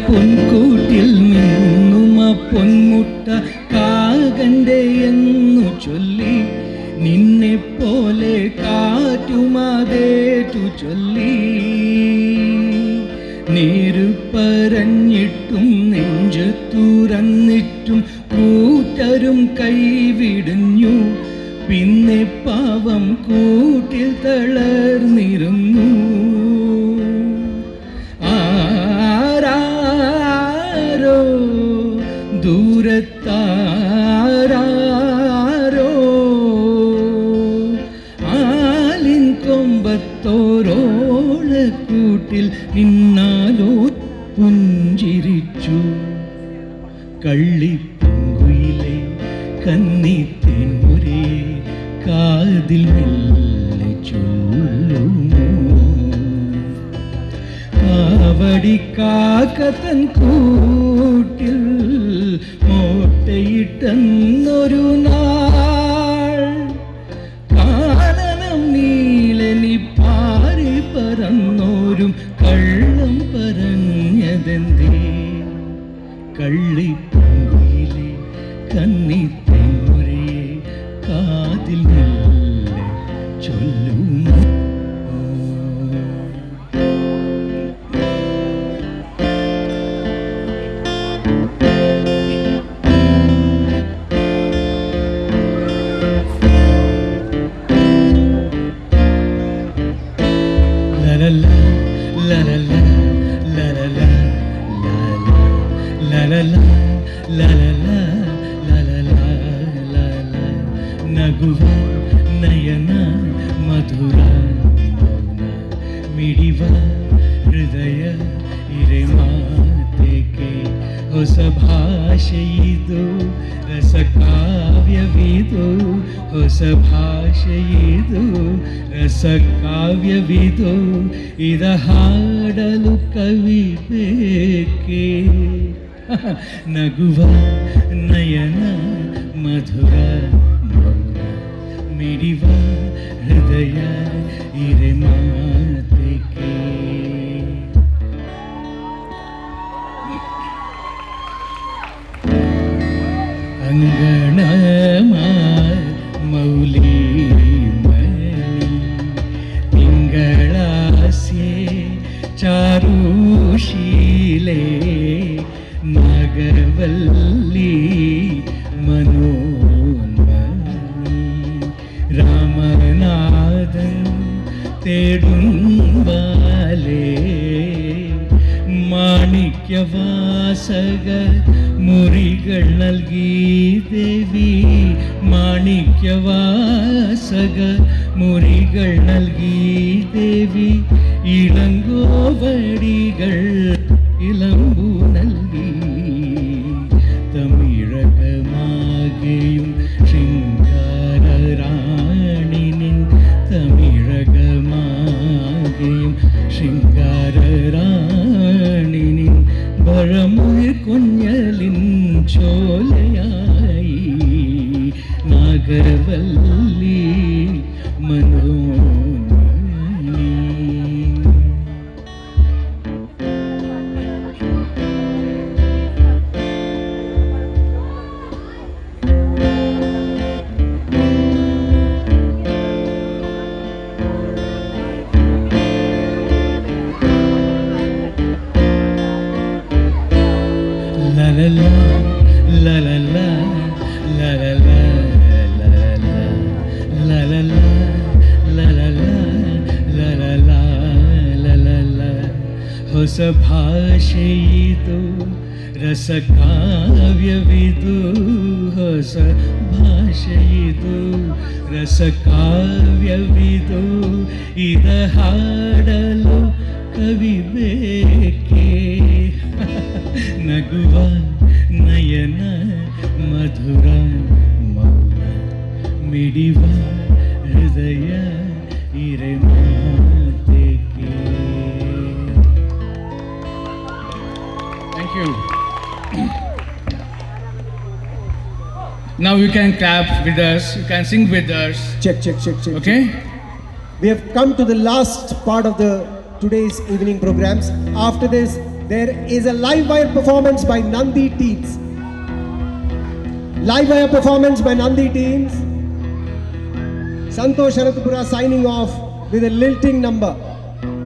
പൊൻകൂട്ടിൽ മിന്നുമ പൊന്മുട്ട കാകന്റെ എന്നു ചൊല്ലി നിന്നെ പോലെ കാറ്റുമാതേറ്റു ചൊല്ലി നേരു പറഞ്ഞിട്ടും നെഞ്ചു തുറന്നിട്ടും കൂറ്റരും കൈവിടുന്നു പിന്നെ പാവം കൂട്ടിൽ തളർന്നിരുന്നു ആരാരോ ദൂരത്താരോ ആലിൻ കൊമ്പത്തോരോളക്കൂട്ടിൽ നിന്നാലോ പുഞ്ചിരിച്ചു കള്ളിപ്പൂങ്കുയിലെ കന്നിത്തേൻമുരേ കാതിൽ മെല്ലെ ചൊല്ലുമോ കാവടിക്കാക്കത്തൻ കൂട്ടിൽ മോട്ടയിട്ടെന്നൊരു നാൾ കാനനം നീലനി പാറി പറന്നോരും കള്ളം പറഞ്ഞതെന്തേ കള്ളിപ്പൂങ്കുയിലെ കന്നിത്തേൻമുരേ കാതിൽ മെല്ലെ ചൊല്ലുമോ ನಗುವ ನಯನ ಮಧುರ ಮೌನ ಮಿಡಿವ ಹೃದಯ ಹಿರೇಮಾತೆಗೆ ಹೊಸ ಭಾಷೆಯಿದು ರಸಕಾವ್ಯವಿದು ಹೊಸ ಭಾಷೆಯಿದು ರಸಕಾವ್ಯವಿದು ಇದ ಹಾಡಲು ಕವಿ ಬೇಕೇ ನಗುವ ನಯನ ಮಧುರ ಮೌನ ಮಿಡಿವ ಹೃದಯ ಹಿರೇಮಾತೆಗೆ ಅಂಗಣ ಮೌಲಿ ಮಣಿ ತಿಂಗಳಾಸ್ಯೆ ಚಾರುಶೀಲೆ നാഗവല്ലി മനോന്മണി രാമനാഥൻ തേടുംബാലേ മാണിക്യവാസക മുറികൾ നൽകി ദേവി മാണിക്യവാസക മുറികൾ നൽകി ദേവി ഇളങ്കോവടികൾ ഇളമ്പു നൽകി തമിഴകമാകെയും ശൃംഗാരറാണിനിൻ തമിഴകമാകെയും ശൃംഗാരറാണിനിൻ വഴമുഴി കുഞ്ഞലിൻ ചോലയായി നാഗവല്ലി മനോന്മണി ಹೊಸ ಭಾಷೆಯಿದು ರಸಕಾವ್ಯವಿದು ಹೊಸ ಭಾಷೆಯಿದು ರಸಕಾವ್ಯವಿದು ಇದ ಹಾಡಲು ಕವಿ ಬೇಕೇ ನಗುವ ನಯನ ಮಧುರ ಮೌನ ಮಿಡಿವ ಹೃದಯ ಹಿರೇಮಾತೆಗೆ. Thank you. Now you can clap with us, you can sing with us. Check. Okay? We have come to the last part of the today's evening programs. After this, there is a live wire performance by Nandi Teens. Live wire performance by Nandi Teens. Santosh Anantapura signing off with a lilting number.